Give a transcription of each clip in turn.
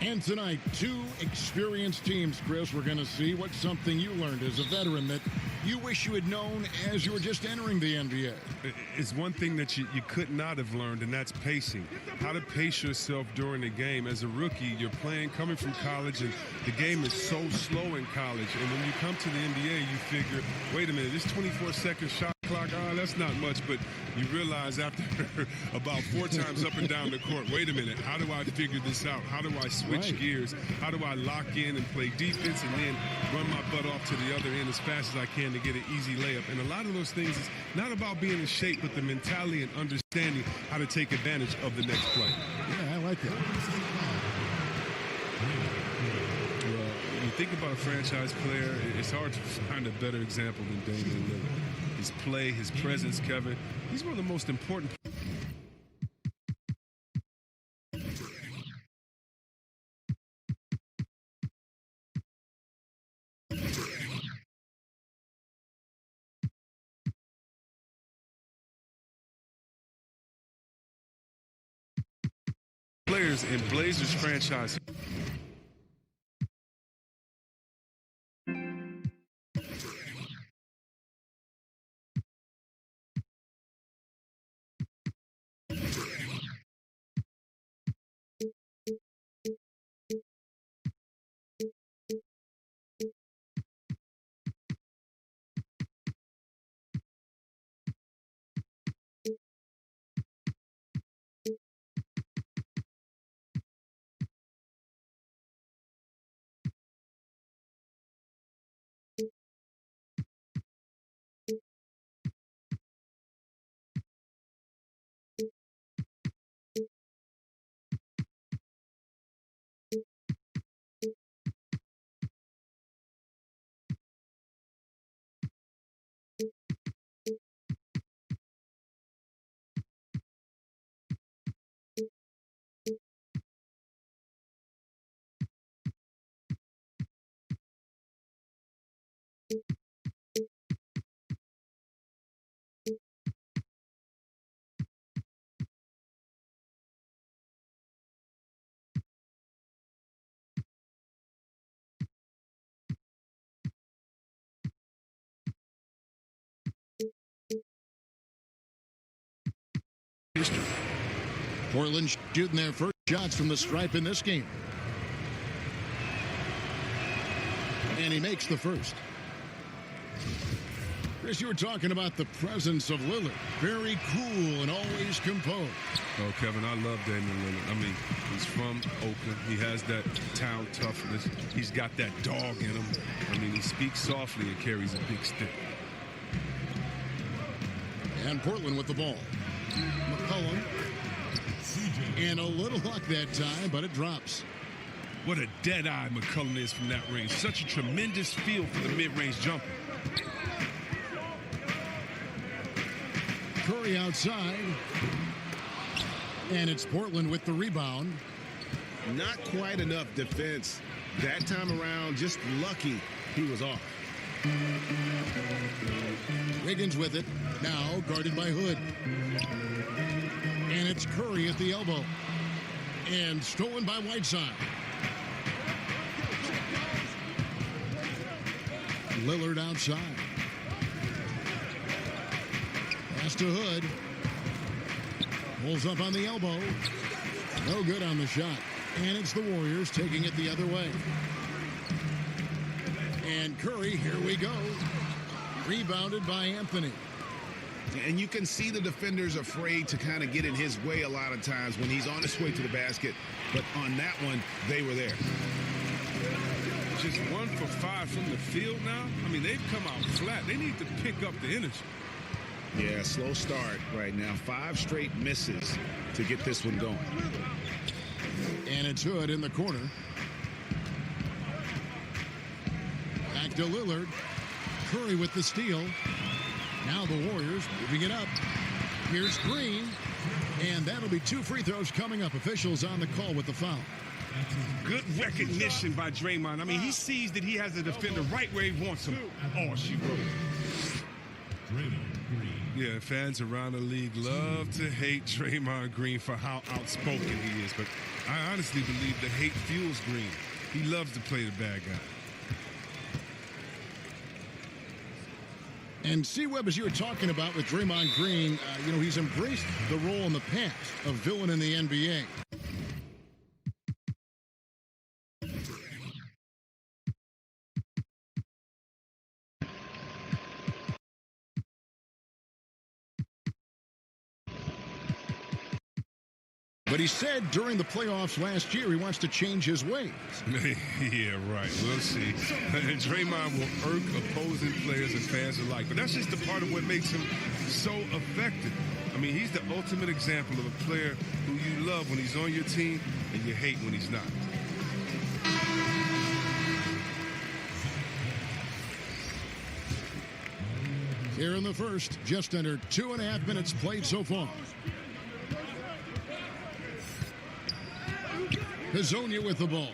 And tonight, two experienced teams, Chris. We're going to see what's something you learned as a veteran that you wish you had known as you were just entering the NBA. It's one thing that you could not have learned, and that's pacing. How to pace yourself during the game. As a rookie, you're playing, coming from college, and the game is so slow in college. And when you come to the NBA, you figure, wait a minute, this 24-second shot clock, that's not much. But you realize after about 4 times up and down the court, wait a minute, how do I figure this out? How do I switch gears? How do I lock in and play defense and then run my butt off to the other end as fast as I can to get an easy layup? And a lot of those things is not about being in shape, but the mentality and understanding how to take advantage of the next play. Yeah, I like that. Well, you think about a franchise player, it's hard to find a better example than Damian Lillard. His play, his presence, Kevin, he's one of the most important. Players in Blazers franchise. Portland shooting their first shots from the stripe in this game. And he makes the first. Chris, you were talking about the presence of Lillard. Very cool and always composed. Oh, Kevin, I love Damian Lillard. I mean, he's from Oakland. He has that town toughness. He's got that dog in him. I mean, he speaks softly and carries a big stick. And Portland with the ball. McCollum. And a little luck that time, but it drops. What a dead-eye McCollum is from that range. Such a tremendous feel for the mid-range jumper. Curry outside. And it's Portland with the rebound. Not quite enough defense that time around. Just lucky he was off. Wiggins with it. Now guarded by Hood. And it's Curry at the elbow. And stolen by Whiteside. Lillard outside. Pass to Hood. Pulls up on the elbow. No good on the shot. And it's the Warriors taking it the other way. And Curry, here we go. Rebounded by Anthony. And you can see the defenders afraid to kind of get in his way a lot of times when he's on his way to the basket. But on that one, they were there. Just 1 for 5 from the field now. I mean, they've come out flat. They need to pick up the energy. Yeah, slow start right now. 5 straight misses to get this one going. And it's Hood in the corner. Back to Lillard. Curry with the steal. Now the Warriors moving it up. Here's Green. And that'll be 2 free throws coming up. Officials on the call with the foul. Good recognition by Draymond. I mean, he sees that he has the defender right where he wants him. Oh, she wrote. Yeah, fans around the league love to hate Draymond Green for how outspoken he is, but I honestly believe the hate fuels Green. He loves to play the bad guy. And C-Webb, as you were talking about with Draymond Green, he's embraced the role in the past of villain in the NBA. But he said during the playoffs last year he wants to change his ways. Yeah, right. We'll see. Draymond will irk opposing players and fans alike. But that's just a part of what makes him so effective. I mean, he's the ultimate example of a player who you love when he's on your team and you hate when he's not. Here in the first, just under 2.5 minutes played so far. Hazonia with the ball.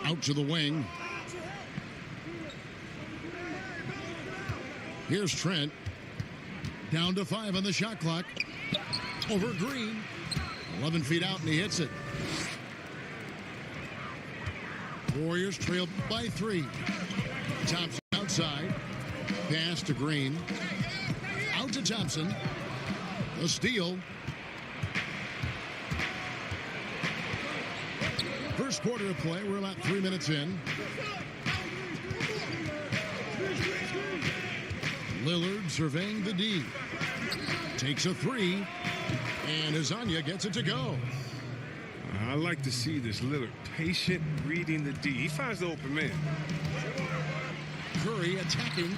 Out to the wing. Here's Trent. Down to 5 on the shot clock. Over Green. 11 feet out and he hits it. Warriors trail by 3. Thompson outside. Pass to Green. Out to Thompson. A steal. First quarter of play. We're about 3 minutes in. Lillard surveying the D. Takes a 3. And Hazonia gets it to go. I like to see this. Lillard patient reading the D. He finds the open man. Curry attacking.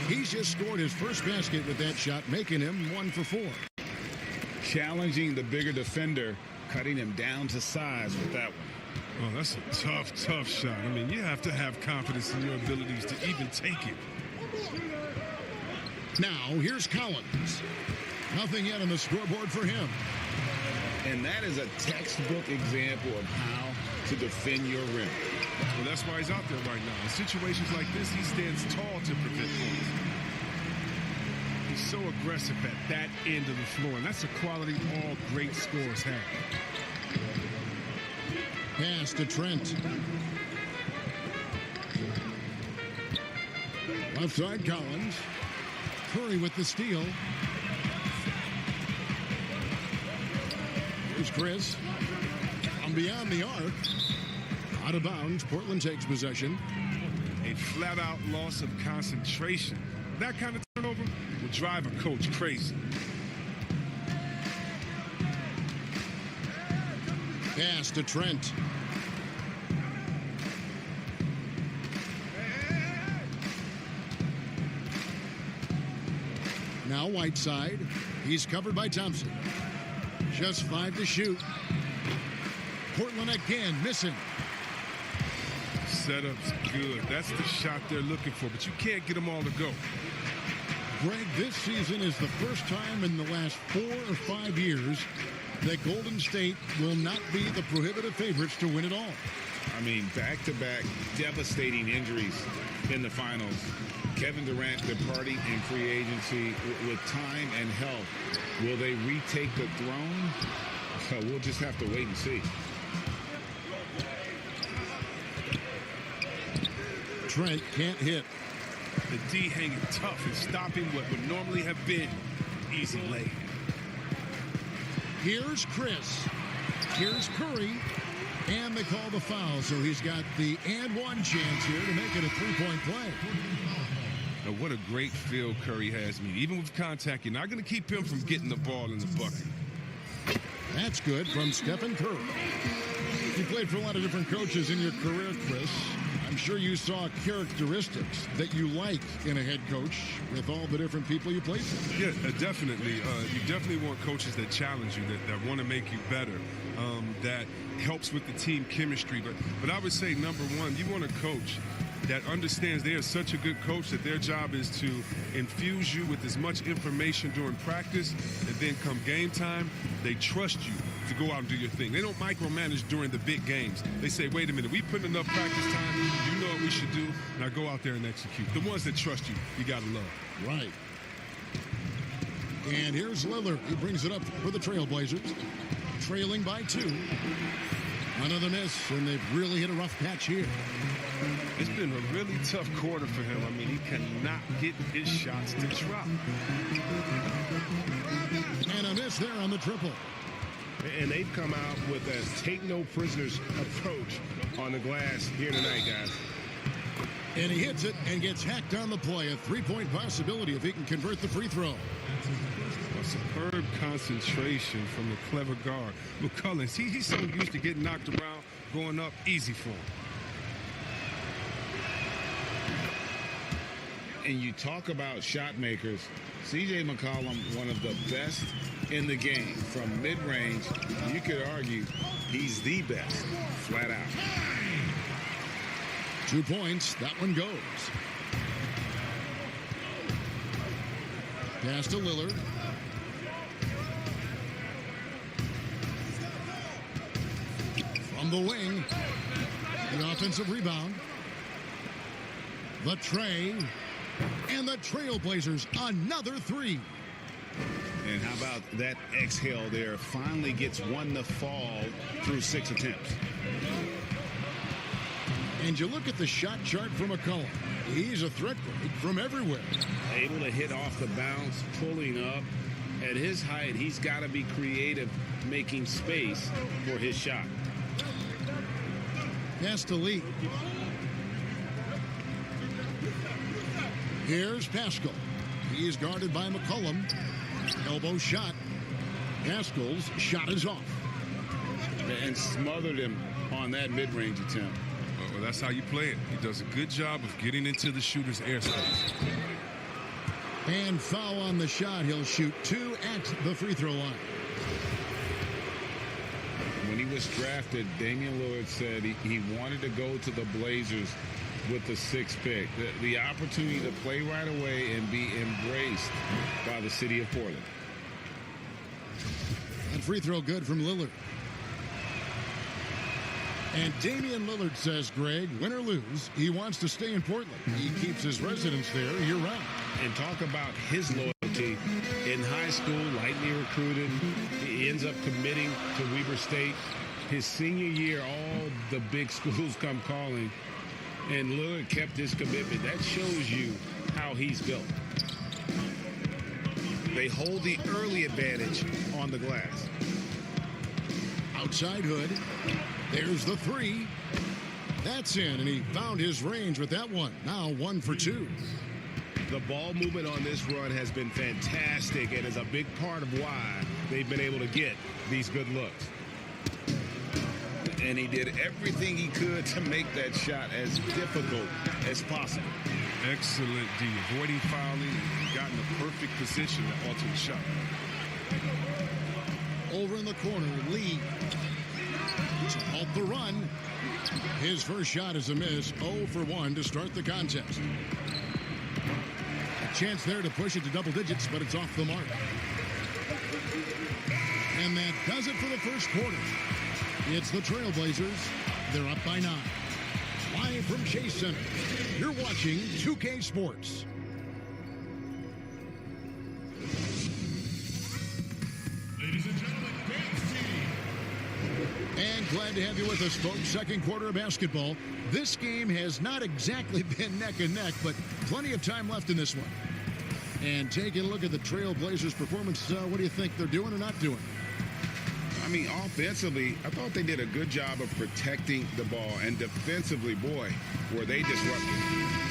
He's just scored his first basket with that shot, making him 1 for 4. Challenging the bigger defender, cutting him down to size with that one. Oh, that's a tough shot. I mean, you have to have confidence in your abilities to even take it. Now, here's Collins. Nothing yet on the scoreboard for him. And that is a textbook example of how to defend your rim. Well, that's why he's out there right now. In situations like this, he stands tall to prevent points. He's so aggressive at that end of the floor, and that's a quality all great scorers have. Pass to Trent. Left side, Collins. Curry with the steal. Here's Chris. From beyond the arc. Out of bounds. Portland takes possession. A flat-out loss of concentration. That kind of turnover will drive a coach crazy. Pass to Trent. Now Whiteside. He's covered by Thompson. Just 5 to shoot. Portland again missing. Setup's good. That's the shot they're looking for, but you can't get them all to go. Greg, this season is the first time in the last 4 or 5 years that Golden State will not be the prohibitive favorites to win it all. I mean, back-to-back devastating injuries in the finals. Kevin Durant departing in free agency with time and health. Will they retake the throne? We'll just have to wait and see. Trent can't hit. The D hanging tough and stopping what would normally have been easy lay. Here's Chris. Here's Curry. And they call the foul, so he's got the and one chance here to make it a 3-point play. Now, what a great feel Curry has. Even with contact, you're not going to keep him from getting the ball in the bucket. That's good from Stephen Curry. You played for a lot of different coaches in your career, Chris. I'm sure you saw characteristics that you like in a head coach with all the different people you played with. Yeah, definitely. You definitely want coaches that challenge you, that want to make you better, that helps with the team chemistry. But I would say, number one, you want a coach that understands they are such a good coach that their job is to infuse you with as much information during practice, and then come game time, they trust you to go out and do your thing. They don't micromanage during the big games. They say, wait a minute, we put enough practice time. You know what we should do. Now go out there and execute. The ones that trust you, you got to love. Right. And here's Lillard. He brings it up for the Trailblazers. Trailing by 2. Another miss, and they've really hit a rough patch here. It's been a really tough quarter for him. I mean, he cannot get his shots to drop. And a miss there on the triple. And they've come out with a take-no-prisoners approach on the glass here tonight, guys. And he hits it and gets hacked on the play. A three-point possibility if he can convert the free throw. A superb concentration from the clever guard. McCollum, he's so used to getting knocked around, going up, easy for him. And you talk about shot makers. C.J. McCollum, one of the best in the game. From mid-range, you could argue he's the best, flat out. 2 points. That one goes. Pass to Lillard. From the wing. The offensive rebound. The tray. And the Trailblazers, another 3. And how about that exhale there? Finally gets one to fall through 6 attempts. And you look at the shot chart from McCollum. He's a threat from everywhere. Able to hit off the bounce, pulling up. At his height, he's got to be creative, making space for his shot. Pass to Lee. Here's Pascal. He is guarded by McCollum. Elbow shot. Pascal's shot is off. And smothered him on that mid-range attempt. Well, that's how you play it. He does a good job of getting into the shooter's airspace. And foul on the shot. He'll shoot 2 at the free throw line. When he was drafted, Damian Lillard said he wanted to go to the Blazers with the 6th pick. The opportunity to play right away and be embraced by the city of Portland. And free throw good from Lillard. And Damian Lillard says, Greg, win or lose, he wants to stay in Portland. He keeps his residence there year-round. And talk about his loyalty. In high school, lightly recruited. He ends up committing to Weber State. His senior year, all the big schools come calling. And Lillard kept his commitment. That shows you how he's built. They hold the early advantage on the glass. Outside Hood. There's the 3. That's in, and he found his range with that one. Now 1 for 2. The ball movement on this run has been fantastic and is a big part of why they've been able to get these good looks. And he did everything he could to make that shot as difficult as possible. Excellent D. Avoiding fouling, got in the perfect position to alter the shot. Over in the corner, Lee. To halt the run. His first shot is a miss. 0 for 1 to start the contest. A chance there to push it to double digits, but it's off the mark. And that does it for the first quarter. It's the Trailblazers. They're up by 9. Live from Chase Center, you're watching 2K Sports. Ladies and gentlemen, dance team. And glad to have you with us, folks. Second quarter of basketball. This game has not exactly been neck and neck, but plenty of time left in this one. And taking a look at the Trailblazers' performance, what do you think they're doing or not doing? I mean, offensively, I thought they did a good job of protecting the ball. And defensively, boy, were they disruptive.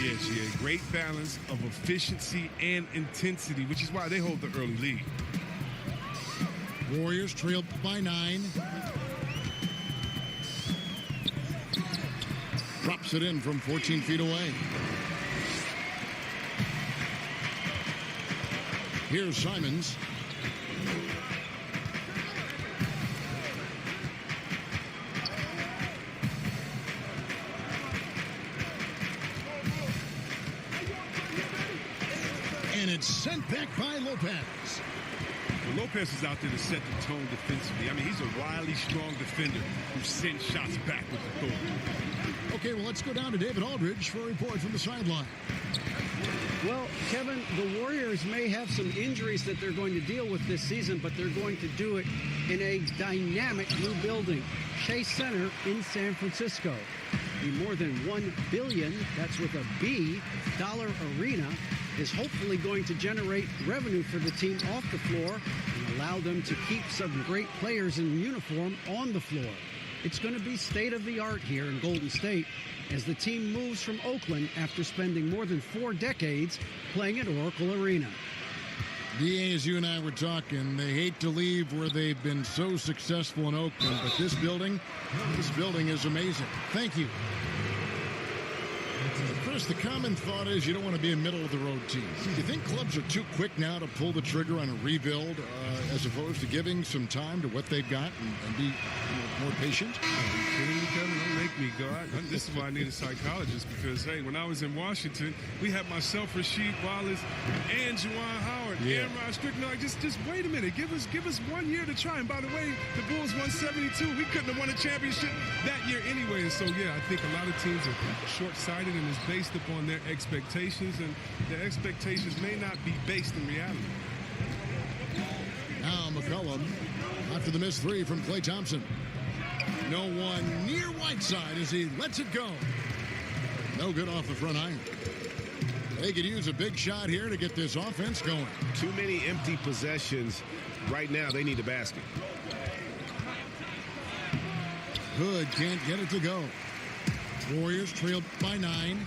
Yes, yeah. Great balance of efficiency and intensity, which is why they hold the early lead. Warriors trailed by 9. Drops it in from 14 feet away. Here's Simons. And it's sent back by Lopez. Well, Lopez is out there to set the tone defensively. I mean, he's a wily, strong defender who sends shots back with authority. Okay, well, let's go down to David Aldridge for a report from the sideline. Well, Kevin, the Warriors may have some injuries that they're going to deal with this season, but they're going to do it in a dynamic new building, Chase Center in San Francisco. The more than $1 billion, that's with a B, dollar arena is hopefully going to generate revenue for the team off the floor and allow them to keep some great players in uniform on the floor. It's going to be state-of-the-art here in Golden State as the team moves from Oakland after spending more than 4 decades playing at Oracle Arena. DA, as you and I were talking, they hate to leave where they've been so successful in Oakland, but this building is amazing. Thank you. Chris, the common thought is you don't want to be a middle-of-the-road team. Do you think clubs are too quick now to pull the trigger on a rebuild as opposed to giving some time to what they've got and be more patient? Are you kidding me, Kevin? Don't make me go out. This is why I need a psychologist because, hey, when I was in Washington, we had myself, Rasheed Wallace, and Juwan Howard, and Rod Strickland. Like, just wait a minute. Give us 1 year to try. And by the way, the Bulls won 72. We couldn't have won a championship that year anyway. And so, yeah, I think a lot of teams are short-sighted and it's based upon their expectations, and their expectations may not be based in reality. Now McCollum after the missed three from Klay Thompson. No one near Whiteside as he lets it go. No good off the front iron. They could use a big shot here to get this offense going. Too many empty possessions. Right now, they need a basket. Hood can't get it to go. Warriors trailed by 9.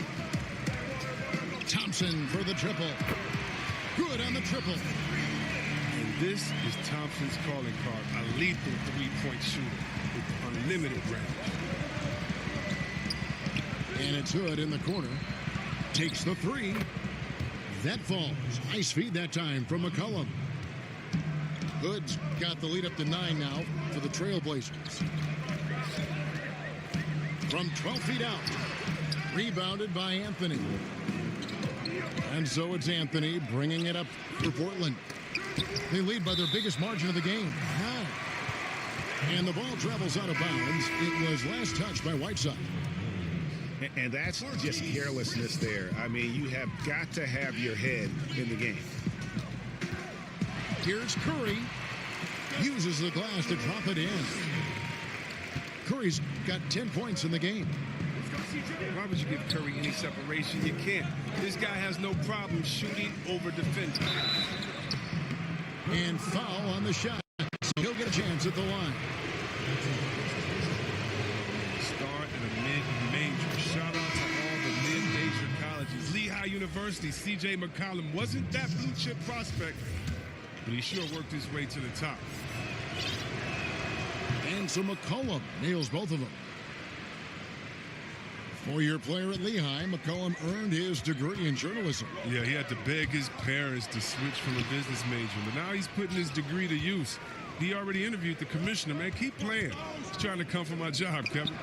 Thompson for the triple. Good on the triple. And this is Thompson's calling card. A lethal three-point shooter with unlimited range. And it's Hood in the corner. Takes the 3. That falls. Nice feed that time from McCollum. Hood's got the lead up to 9 now for the Trailblazers. From 12 feet out. Rebounded by Anthony. And so it's Anthony bringing it up for Portland. They lead by their biggest margin of the game. 9. And the ball travels out of bounds. It was last touched by Whiteside. And that's just carelessness there. I mean, you have got to have your head in the game. Here's Curry. Uses the glass to drop it in. Curry's got 10 points in the game. Why would you give Curry any separation? You can't. This guy has no problem shooting over defending. And foul on the shot. So he'll get a chance at the line. Star in a mid-major. Shout out to all the mid-major colleges. Lehigh University, C.J. McCollum wasn't that blue-chip prospect, but he sure worked his way to the top. And so McCollum nails both of them. 4-year player at Lehigh, McCollum earned his degree in journalism. Yeah, he had to beg his parents to switch from a business major, but now he's putting his degree to use. He already interviewed the commissioner, man. Keep playing. He's trying to come for my job, Kevin.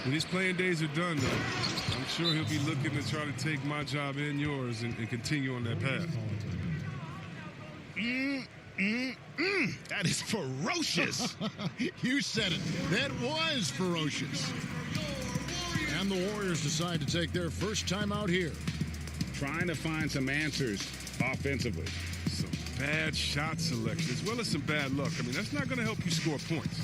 When his playing days are done, though, I'm sure he'll be looking to try to take my job and yours and continue on that path. That is ferocious. You said it. That was ferocious. And the Warriors decide to take their first time out here. Trying to find some answers offensively. Some bad shot selection as well as some bad luck. I mean, that's not going to help you score points.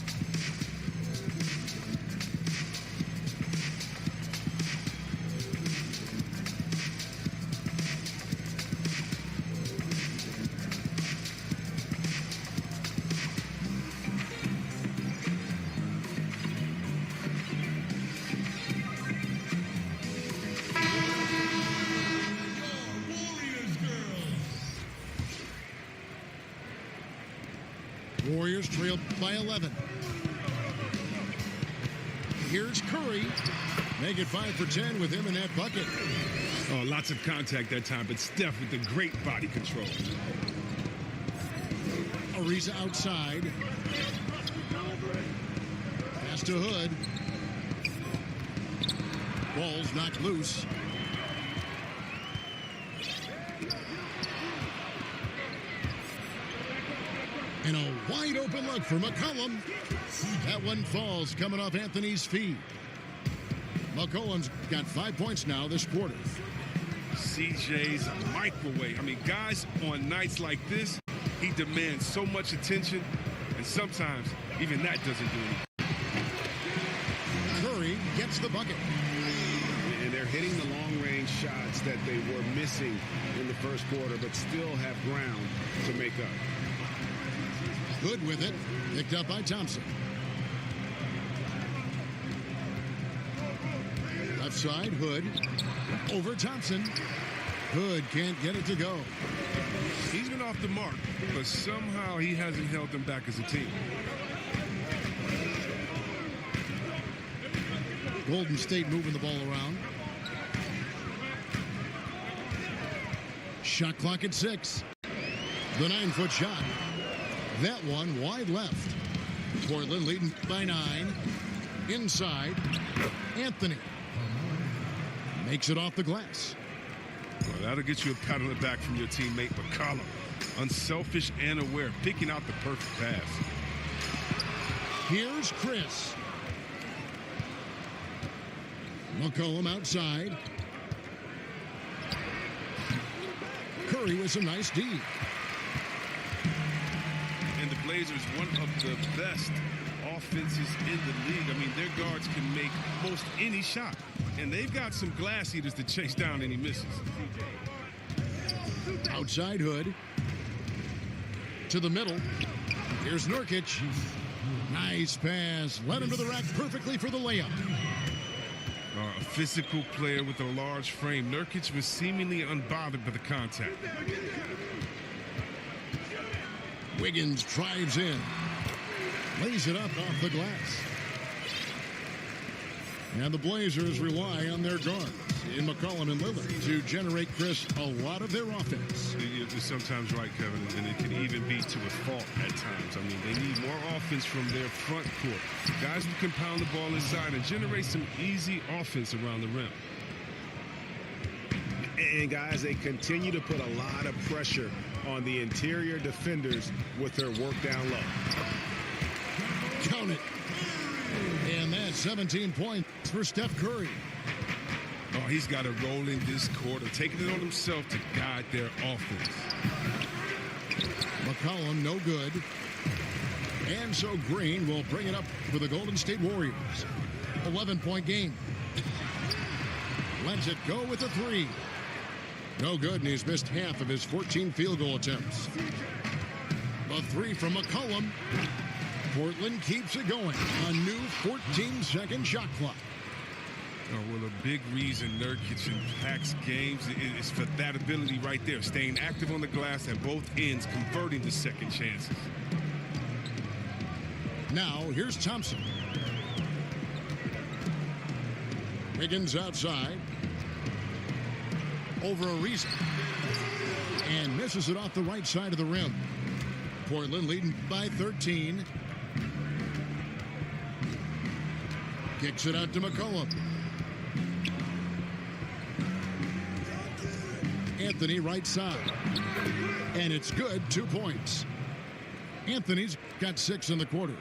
Warriors trailed by 11. Here's Curry. Make it 5 for 10 with him in that bucket. Oh, lots of contact that time, but Steph with the great body control. Ariza outside. Pass to Hood. Ball's knocked loose. And a wide open look for McCollum. That one falls coming off Anthony's feet. McCollum's got 5 points now this quarter. CJ's a microwave. I mean, guys on nights like this, he demands so much attention, and sometimes even that doesn't do anything. Curry gets the bucket. And they're hitting the long-range shots that they were missing in the first quarter, but still have ground to make up. Hood with it. Picked up by Thompson. Left side, Hood. Over Thompson. Hood can't get it to go. He's been off the mark, but somehow he hasn't held them back as a team. Golden State moving the ball around. Shot clock at 6. The 9-foot shot. That one wide left. Portland leading by 9. Inside. Anthony. Makes it off the glass. Well, that'll get you a pat on the back from your teammate Mccollum. Unselfish and aware, picking out the perfect pass. Here's Chris. McCollum outside. Curry with some nice D. And the Blazers, one of the best offenses in the league. I mean, their guards can make most any shot. And they've got some glass eaters to chase down any misses. Outside Hood. To the middle. Here's Nurkic. Nice pass. Led him to the rack perfectly for the layup. A physical player with a large frame. Nurkic was seemingly unbothered by the contact. Wiggins drives in. Lays it up off the glass. And the Blazers rely on their guards in McCollum and Lillard to generate, Chris, a lot of their offense. You're sometimes right, Kevin, and it can even be to a fault at times. I mean, they need more offense from their front court. Guys who can pound the ball inside and generate some easy offense around the rim. And guys, they continue to put a lot of pressure on the interior defenders with their work down low. Count it. And that's 17 points for Steph Curry. Oh, he's got a role in this quarter, taking it on himself to guide their offense. McCollum, no good. And so Green will bring it up for the Golden State Warriors. 11-point game. Lets it go with a 3. No good, and he's missed half of his 14 field goal attempts. A 3 from McCollum. Portland keeps it going. A new 14-second shot clock. Oh, well, a big reason Nurkic impacts games is for that ability right there, staying active on the glass at both ends, converting the second chances. Now, here's Thompson. Wiggins outside. Over Ariza. And misses it off the right side of the rim. Portland leading by 13. Kicks it out to McCollum. Anthony right side. And it's good, 2 points. Anthony's got 6 in the quarter.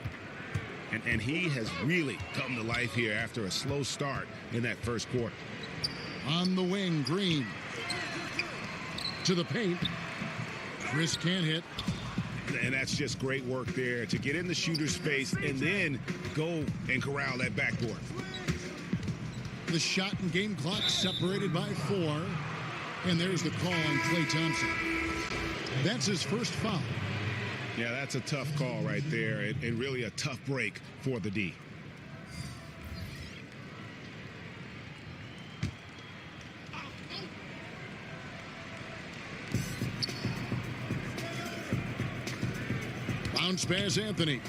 And he has really come to life here after a slow start in that first quarter. On the wing, Green. To the paint. Chris can't hit. And that's just great work there to get in the shooter's space and then go and corral that backboard. The shot and game clock separated by 4. And there's the call on Klay Thompson. That's his first foul. Yeah, that's a tough call right there, and really a tough break for the D. Bounce pass, Anthony.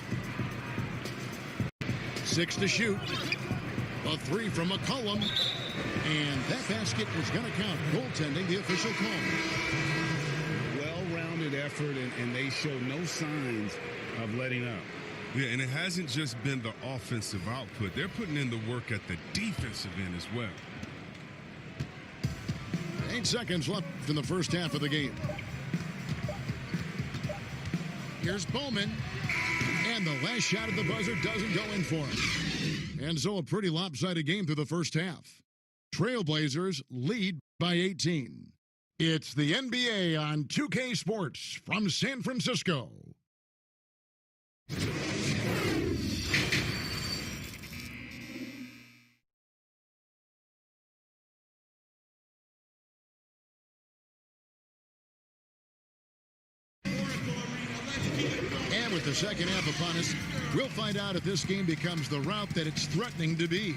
6 to shoot. A 3 from McCollum. And that basket was going to count. Goaltending, the official call. Well-rounded effort, and they show no signs of letting up. Yeah, and it hasn't just been the offensive output. They're putting in the work at the defensive end as well. 8 seconds left in the first half of the game. Here's Bowman. And the last shot at the buzzer doesn't go in for him. And so a pretty lopsided game through the first half. Trailblazers lead by 18. It's the NBA on 2K Sports from San Francisco. And with the second half upon us, we'll find out if this game becomes the rout that it's threatening to be.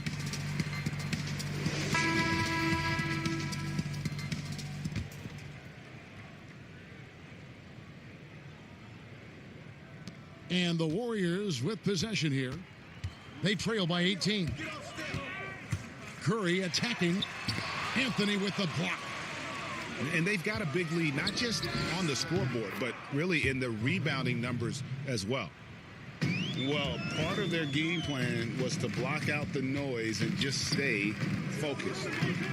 And the Warriors with possession here. They trail by 18. Curry attacking. Anthony with the block. And they've got a big lead, not just on the scoreboard, but really in the rebounding numbers as well. Well, part of their game plan was to block out the noise and just stay focused.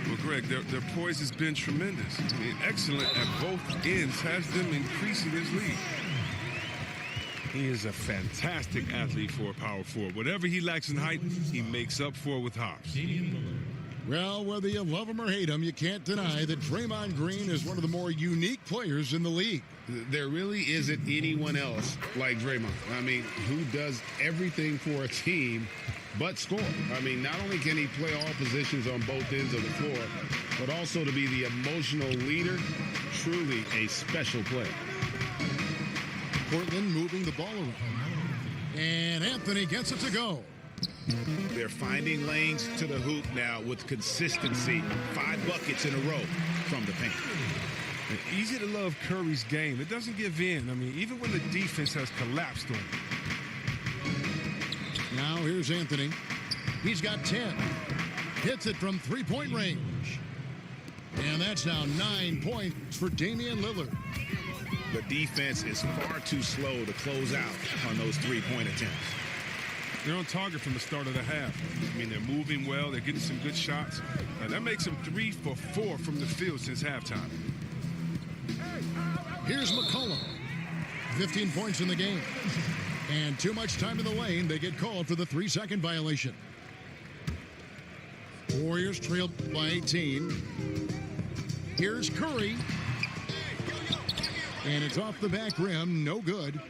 Well, Greg, their poise has been tremendous. I mean, excellent at both ends, has them increasing his lead. He is a fantastic athlete for a power forward. Whatever he lacks in height, he makes up for with hops. Well, whether you love him or hate him, you can't deny that Draymond Green is one of the more unique players in the league. There really isn't anyone else like Draymond. I mean, who does everything for a team but score. I mean, not only can he play all positions on both ends of the floor, but also to be the emotional leader. Truly a special player. Portland moving the ball around. And Anthony gets it to go. They're finding lanes to the hoop now with consistency. 5 buckets in a row from the paint. Easy to love Curry's game. It doesn't give in. I mean, even when the defense has collapsed on him. Now here's Anthony. He's got 10. Hits it from three-point range. And that's now 9 points for Damian Lillard. The defense is far too slow to close out on those three-point attempts. They're on target from the start of the half. I mean, they're moving well. They're getting some good shots. And that makes them 3 for 4 from the field since halftime. Here's McCollum. 15 points in the game. And too much time in the lane. They get called for the 3-second violation. Warriors trail by 18. Here's Curry. And it's off the back rim. No good.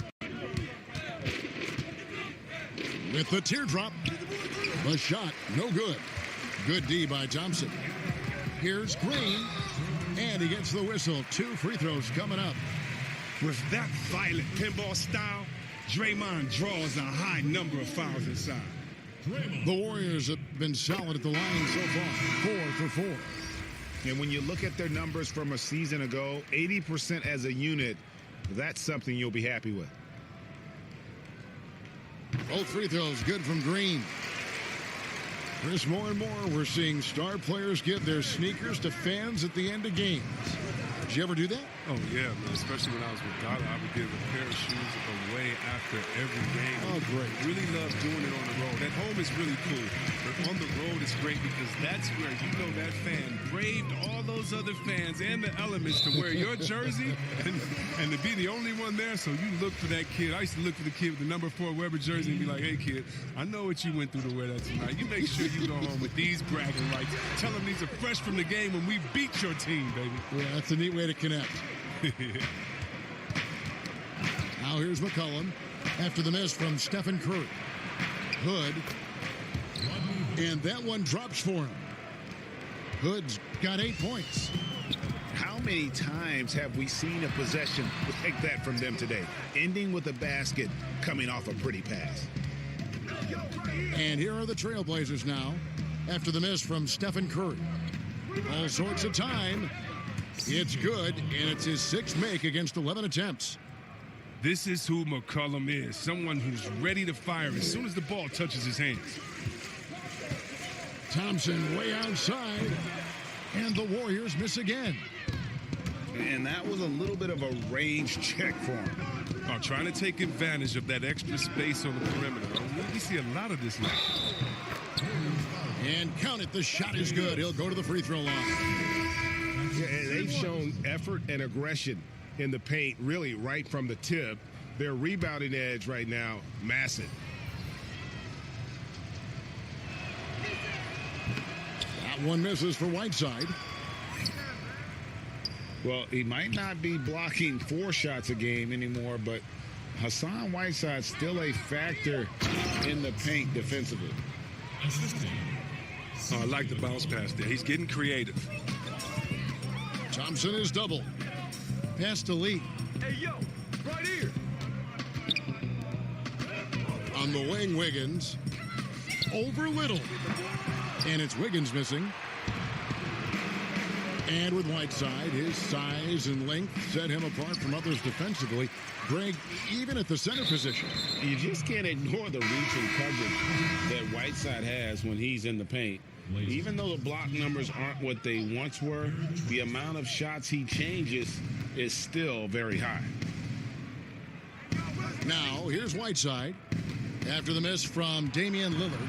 With the teardrop. The shot. No good. Good D by Thompson. Here's Green. And he gets the whistle. 2 free throws coming up. With that violent pinball style, Draymond draws a high number of fouls inside. The Warriors have been solid at the line so far. 4 for 4. And when you look at their numbers from a season ago, 80% as a unit, that's something you'll be happy with. Both free throws good from Green. Chris, more and more we're seeing star players give their sneakers to fans at the end of games. Did you ever do that? Oh, yeah, man. Especially when I was with Goddard, I would give a pair of shoes away after every game. Oh, great. Really love doing it on the road. At home is really cool, but on the road it's great because that's where you know that fan braved all those other fans and the elements to wear your jersey and to be the only one there. So you look for that kid. I used to look for the kid with the number 4 Weber jersey and be like, hey, kid, I know what you went through to wear that tonight. You make sure you go home with these bragging rights. Tell them these are fresh from the game when we beat your team, baby. Yeah, that's a neat way to connect. Now here's McCollum after the miss from Steph Curry. Hood. And that one drops for him. Hood's got 8 points. How many times have we seen a possession like that from them today? Ending with a basket, coming off a pretty pass. And here are the Trailblazers now after the miss from Steph Curry. All sorts of time. It's good, and it's his 6th make against 11 attempts. This is who McCollum is, someone who's ready to fire as soon as the ball touches his hands. Thompson way outside, and the Warriors miss again. And that was a little bit of a range check for him. Trying to take advantage of that extra space on the perimeter. We see a lot of this now. And count it, the shot is good. He'll go to the free throw line. Yeah, and they've shown effort and aggression in the paint, really right from the tip. Their rebounding edge right now, massive. That one misses for Whiteside. Well, he might not be blocking 4 shots a game anymore, but Hassan Whiteside's still a factor in the paint defensively. I like the bounce pass there. He's getting creative. Thompson is double. Pass to Lee. Hey, yo, right here. On the wing, Wiggins. Over Little. And it's Wiggins missing. And with Whiteside, his size and length set him apart from others defensively. Greg, even at the center position. You just can't ignore the reach and coverage that Whiteside has when he's in the paint. Even though the block numbers aren't what they once were, the amount of shots he changes is still very high. Now, here's Whiteside after the miss from Damian Lillard.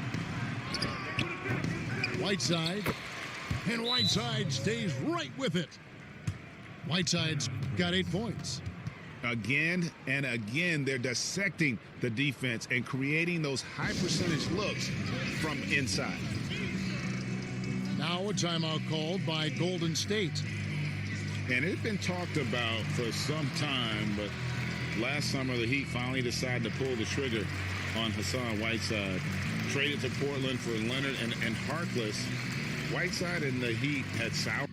Whiteside, and Whiteside stays right with it. Whiteside's got 8 points. Again and again, they're dissecting the defense and creating those high percentage looks from inside. Now a timeout called by Golden State. And it's been talked about for some time, but last summer the Heat finally decided to pull the trigger on Hassan Whiteside. Traded to Portland for Leonard and Harkless. Whiteside and the Heat had sour.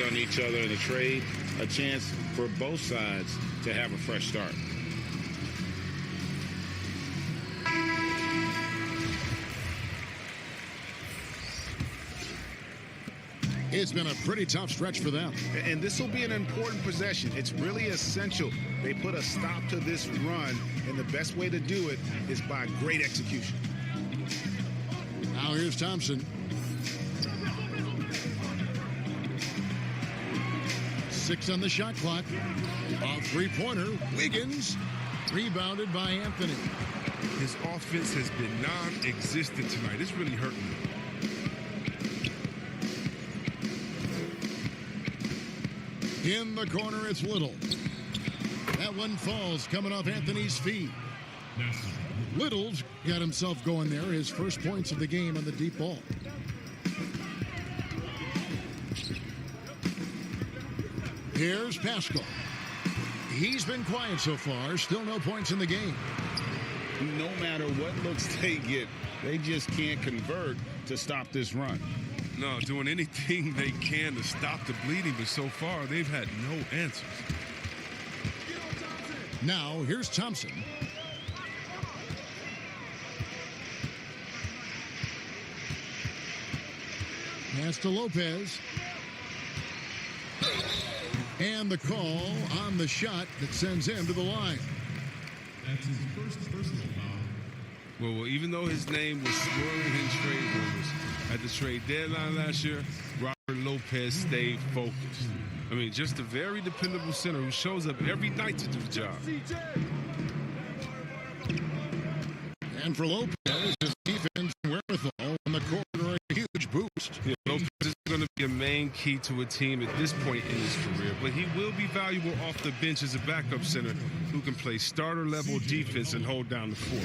On each other in the trade, a chance for both sides to have a fresh start. It's been a pretty tough stretch for them. And this will be an important possession. It's really essential they put a stop to this run, and the best way to do it is by great execution. Now here's Thompson. 6 on the shot clock. A three-pointer. Wiggins. Rebounded by Anthony. His offense has been non-existent tonight. It's really hurting him. In the corner, it's Little. That one falls coming off Anthony's feet. Little's got himself going there. His first points of the game on the deep ball. Here's Pascal. He's been quiet so far. Still no points in the game. No matter what looks they get, they just can't convert to stop this run. No, doing anything they can to stop the bleeding, but so far they've had no answers. Now, here's Thompson. Pass to Lopez. And the call on the shot that sends him to the line. That's his first personal foul. Well, even though his name was swirling in trade rumors at the trade deadline last year, Robert Lopez stayed focused. I mean, just a very dependable center who shows up every night to do the job. And for Lopez, his defense and wherewithal in the corner, a huge boost. Yeah, Lopez is going to be a main key to a team at this point in his career, but he will be valuable off the bench as a backup center who can play starter-level defense and hold down the fort.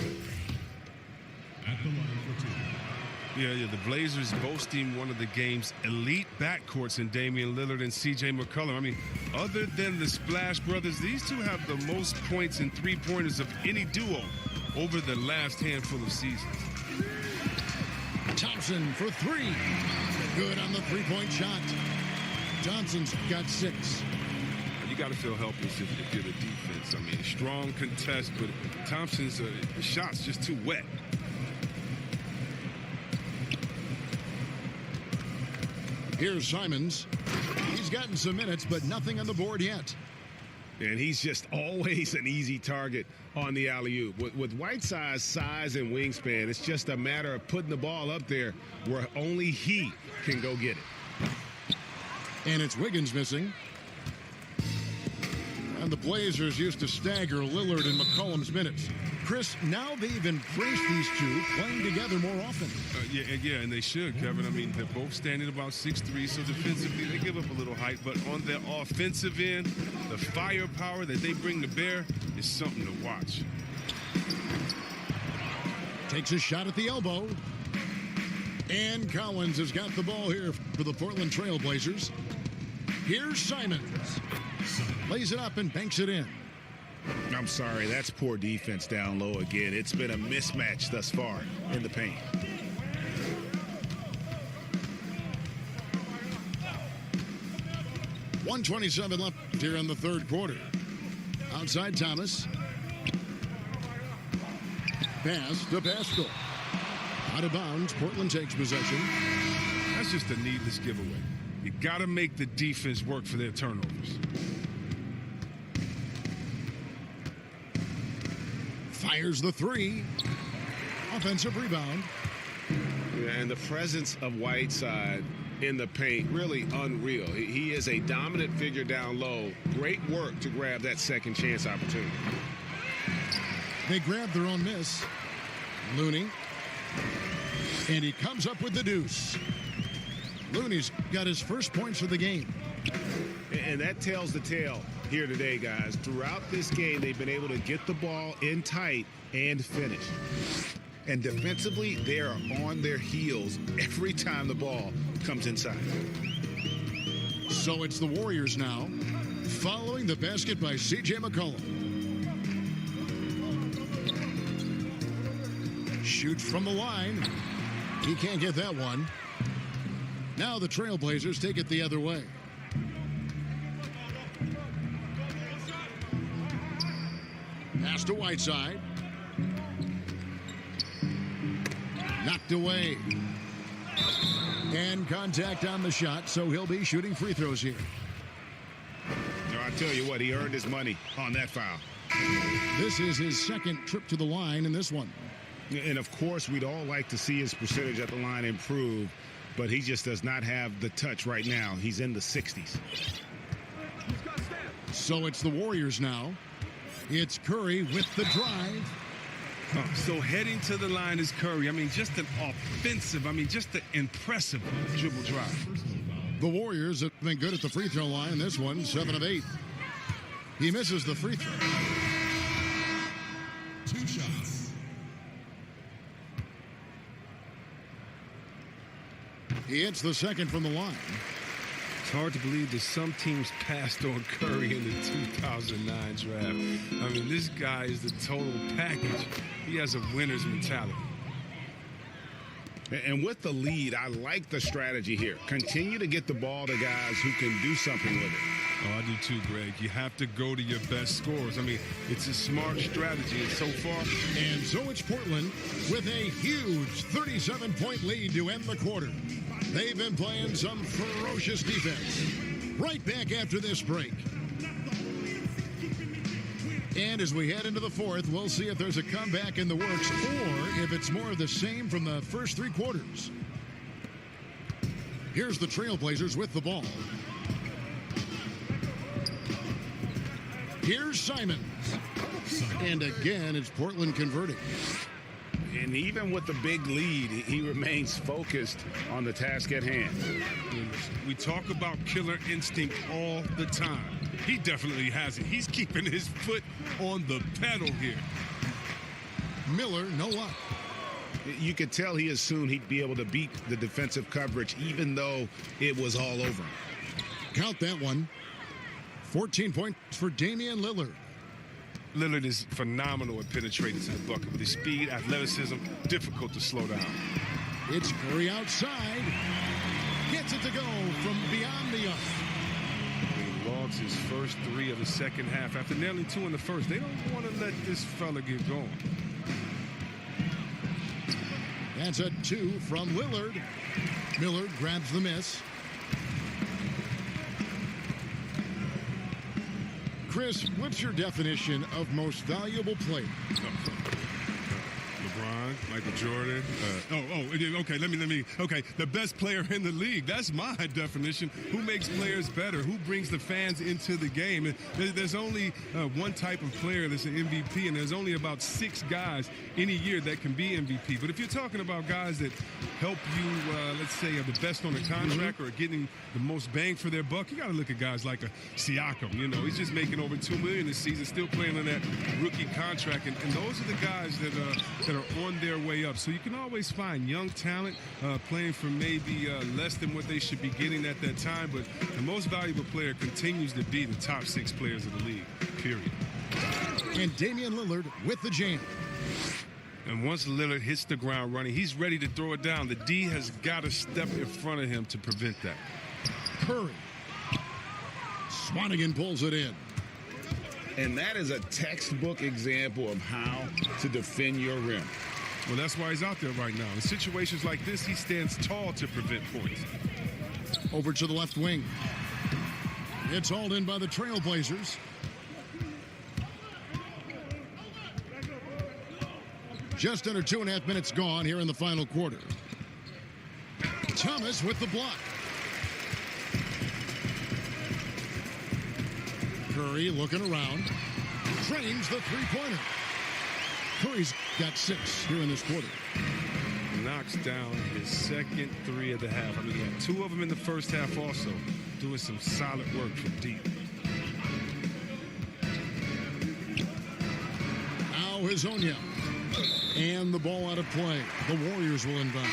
At the line for two. Yeah, the Blazers boasting one of the game's elite backcourts in Damian Lillard and C.J. McCollum. I mean, other than the Splash Brothers, these two have the most points and three-pointers of any duo over the last handful of seasons. Thompson for three. Good on the three-point shot. Johnson's got 6. You you got to feel helpless if you're the defense. I mean, strong contest, but Thompson's shot's just too wet. Here's Simons. He's gotten some minutes, but nothing on the board yet. And he's just always an easy target on the alley-oop. With Whiteside's size and wingspan, it's just a matter of putting the ball up there where only he can go get it. And it's Wiggins missing. And the Blazers used to stagger Lillard and McCollum's minutes. Chris, now they've embraced these two playing together more often. Yeah, and they should, Kevin. I mean, they're both standing about 6'3", so defensively they give up a little height. But on their offensive end, the firepower that they bring to bear is something to watch. Takes a shot at the elbow. And Collins has got the ball here for the Portland Trailblazers. Here's Simons. Lays it up and banks it in. I'm sorry, that's poor defense down low again. It's been a mismatch thus far in the paint. .127 left here in the third quarter. Outside Thomas. Pass to Pascal. Out of bounds, Portland takes possession. That's just a needless giveaway. You got to make the defense work for their turnovers. Fires the three. Offensive rebound. And the presence of Whiteside in the paint, really unreal. He is a dominant figure down low. Great work to grab that second chance opportunity. They grab their own miss. Looney. And he comes up with the deuce. Looney's got his first points of the game. And that tells the tale here today, guys. Throughout this game, they've been able to get the ball in tight and finish. And defensively, they are on their heels every time the ball comes inside. So it's the Warriors now, following the basket by C.J. McCollum. Shoots from the line. He can't get that one. Now the Trailblazers take it the other way. Pass to Whiteside. Knocked away. And contact on the shot, so he'll be shooting free throws here. Now, I tell you what, he earned his money on that foul. This is his second trip to the line in this one. And, of course, we'd all like to see his percentage at the line improve, but he just does not have the touch right now. He's in the 60s. So it's the Warriors now. It's Curry with the drive. So heading to the line is Curry. I mean, just an just an impressive dribble drive. The Warriors have been good at the free throw line. This one, 7 of 8. He misses the free throw. 2 shots. He hits the second from the line. It's hard to believe that some teams passed on Curry in the 2009 draft. I mean, this guy is the total package. He has a winner's mentality. And with the lead, I like the strategy here. Continue to get the ball to guys who can do something with it. Oh, I do too, Greg. You have to go to your best scorers. I mean, it's a smart strategy, and so far. And so it's Portland with a huge 37-point lead to end the quarter. They've been playing some ferocious defense. Right back after this break. And as we head into the fourth, we'll see if there's a comeback in the works or if it's more of the same from the first 3 quarters. Here's the Trailblazers with the ball. Here's Simons. And again, it's Portland converting. And even with the big lead, he remains focused on the task at hand. We talk about killer instinct all the time. He definitely has it. He's keeping his foot on the pedal here. Miller, no luck. You could tell he assumed he'd be able to beat the defensive coverage, even though it was all over him. Count that one. 14 points for Damian Lillard. Lillard is phenomenal at penetrating to the bucket. With his speed, athleticism, difficult to slow down. It's Curry outside. Gets it to go from beyond the arc. Long makes his first 3 of the second half after nailing 2 in the first. They don't want to let this fella get going. That's a 2 from Lillard. Miller grabs the miss. Chris, what's your definition of most valuable player? LeBron, Michael Jordan. Okay, okay, the best player in the league. That's my definition. Who makes players better? Who brings the fans into the game? There's only one type of player that's an MVP, and there's only about 6 guys in a year that can be MVP. But if you're talking about guys that help you, let's say, are the best on the contract or getting the most bang for their buck, you got to look at guys like a Siakam. You know, he's just making over $2 million this season, still playing on that rookie contract, and those are the guys that are on their way up. So you can always find young talent playing for maybe less than what they should be getting at that time, but the most valuable player continues to be the top 6 players of the league, period. And Damian Lillard with the jam. And once Lillard hits the ground running, he's ready to throw it down. The D has got to step in front of him to prevent that. Curry. Swanigan pulls it in. And that is a textbook example of how to defend your rim. Well, that's why he's out there right now. In situations like this, he stands tall to prevent points. Over to the left wing. It's hauled in by the Trailblazers. Just under 2.5 minutes gone here in the final quarter. Thomas with the block. Curry looking around. Drains the three-pointer. Curry's got 6 here in this quarter. Knocks down his second 3 of the half. I mean, he had 2 of them in the first half also. Doing some solid work from deep. Now Hezonja. And the ball out of play. The Warriors will inbound.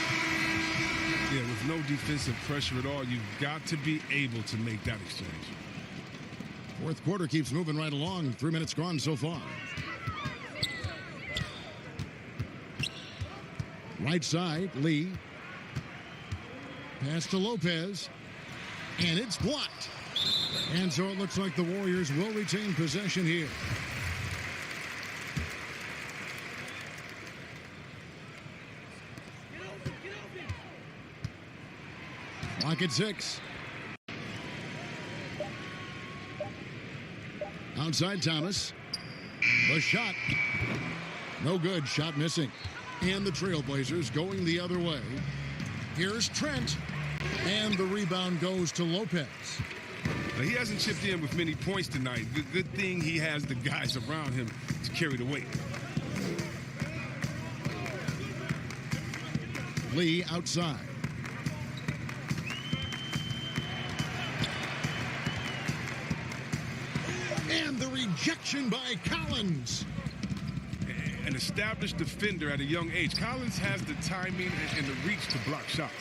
Yeah, with no defensive pressure at all, you've got to be able to make that exchange. Fourth quarter keeps moving right along. 3 minutes gone so far. Right side, Lee. Pass to Lopez. And it's blocked. And so it looks like the Warriors will retain possession here. Clock at 6. Outside Thomas. The shot. No good. Shot missing. And the Trailblazers going the other way. Here's Trent. And the rebound goes to Lopez. Now, he hasn't chipped in with many points tonight. Good thing he has the guys around him to carry the weight. Lee outside. And the rejection by Collins. An established defender at a young age. Collins has the timing and the reach to block shots.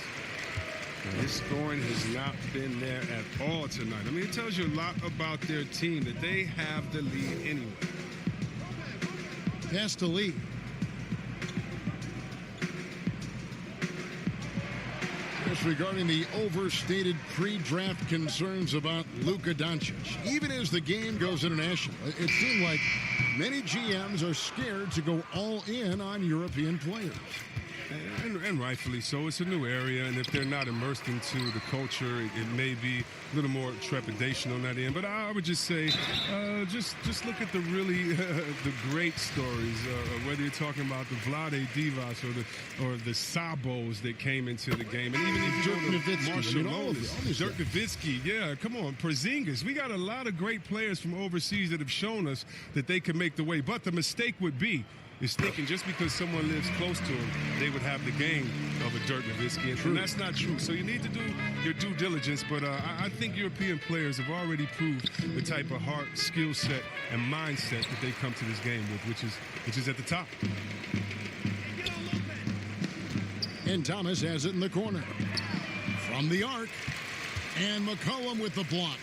And his scoring has not been there at all tonight. I mean, it tells you a lot about their team that they have the lead anyway. Pass to Lee. Just regarding the overstated pre-draft concerns about Luka Doncic. Even as the game goes international, it seemed like many GMs are scared to go all in on European players. And rightfully so. It's a new area, and if they're not immersed into the culture, it may be a little more trepidation on that end. But I would just say, just look at the really the great stories. Whether you're talking about the Vlade Divas or the Sabos that came into the game, and even if you're Marshall Molis, Dirk Nowitzki, yeah, come on, Porzingis. We got a lot of great players from overseas that have shown us that they can make the way. But the mistake would be is thinking just because someone lives close to him, they would have the game of a Dirk Nowitzki, and that's not true. So you need to do your due diligence, but I think European players have already proved the type of heart, skill set, and mindset that they come to this game with, which is at the top. And Thomas has it in the corner. From the arc, and McCollum with the block.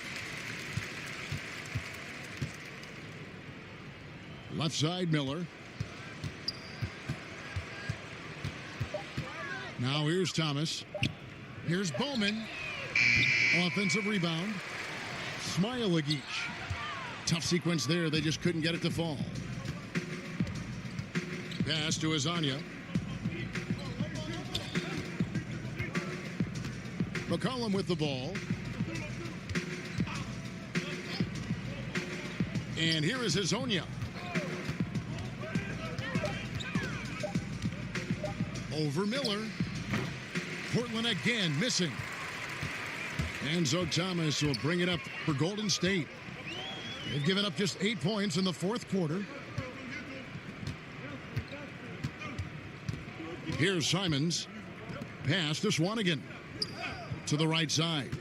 Left side, Miller. Now here's Thomas. Here's Bowman. Offensive rebound. Smile-a-geesh. Tough sequence there. They just couldn't get it to fall. Pass to Azania. McCollum with the ball. And here is Azania. Over Miller. Portland again missing. Enzo Thomas will bring it up for Golden State. They've given up just 8 points in the fourth quarter. Here's Simons. Pass to Swanigan. To the right side.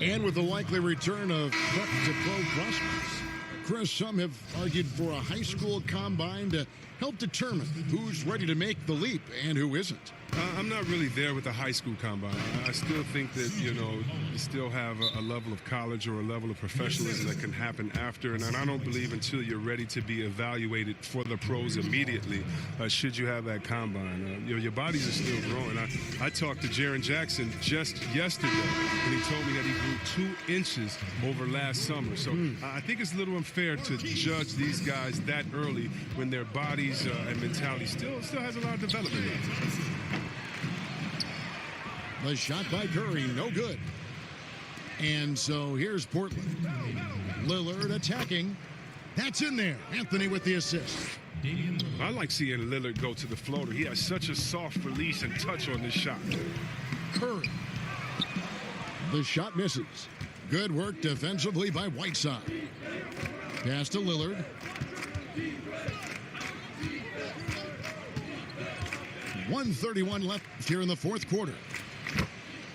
And with the likely return of prep-to-pro prospects, Chris, some have argued for a high school combine to help determine who's ready to make the leap and who isn't. I'm not really there with the high school combine. I still think that, you still have a level of college or a level of professionalism that can happen after. And I don't believe until you're ready to be evaluated for the pros immediately, should you have that combine. Your bodies are still growing. I talked to Jaren Jackson just yesterday, and he told me that he grew 2 inches over last summer. So I think it's a little unfair to judge these guys that early when their bodies and mentality still has a lot of development left. The shot by Curry, no good. And so here's Portland. Lillard attacking. That's in there. Anthony with the assist. I like seeing Lillard go to the floater. He has such a soft release and touch on this shot. Curry. The shot misses. Good work defensively by Whiteside. Pass to Lillard. .131 left here in the fourth quarter.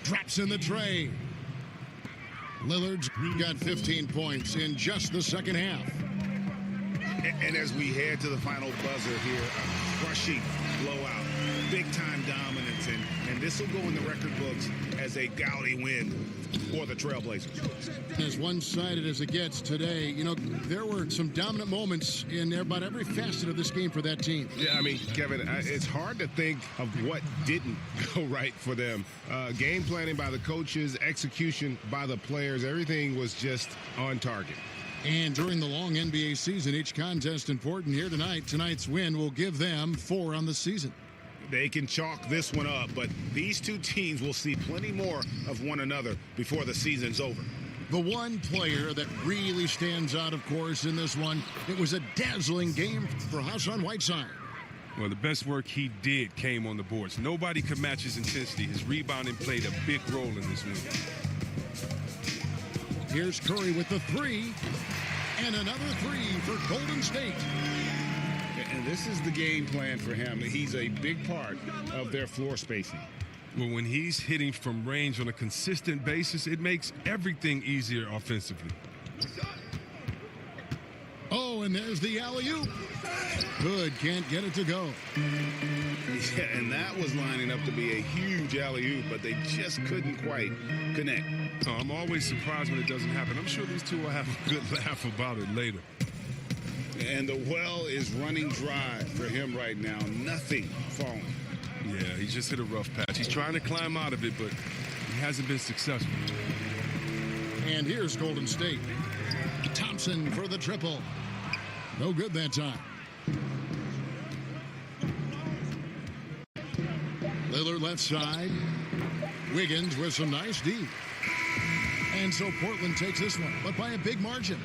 Drops in the tray. Lillard's got 15 points in just the second half. And as we head to the final buzzer here, a crushing blowout, big-time dominance, and this will go in the record books as a gaudy win for the Trailblazers. As one-sided as it gets today, there were some dominant moments in about every facet of this game for that team. Yeah, I mean, Kevin, it's hard to think of what didn't go right for them. Game planning by the coaches, execution by the players, everything was just on target. And during the long NBA season, each contest important here tonight. Tonight's win will give them 4 on the season. They can chalk this one up, but these two teams will see plenty more of one another before the season's over. The one player that really stands out, of course, in this one, it was a dazzling game for Hassan Whiteside. Well, the best work he did came on the boards. Nobody could match his intensity. His rebounding played a big role in this win. Here's Curry with the 3, and another 3 for Golden State. And this is the game plan for him. He's a big part of their floor spacing. Well, when he's hitting from range on a consistent basis, it makes everything easier offensively. Oh, and there's the alley-oop. Good, can't get it to go. Yeah, and that was lining up to be a huge alley-oop, but they just couldn't quite connect. Oh, I'm always surprised when it doesn't happen. I'm sure these two will have a good laugh about it later. And the well is running dry for him right now. Nothing falling. Yeah, he just hit a rough patch. He's trying to climb out of it, but he hasn't been successful. And here's Golden State. Thompson for the triple. No good that time. Lillard left side. Wiggins with some nice D. And so Portland takes this one, but by a big margin.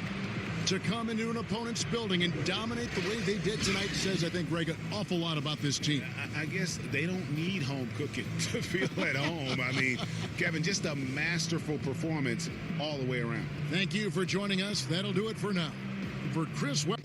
To come into an opponent's building and dominate the way they did tonight says, I think, Greg, an awful lot about this team. I guess they don't need home cooking to feel at home. I mean, Kevin, just a masterful performance all the way around. Thank you for joining us. That'll do it for now. For Chris Webb.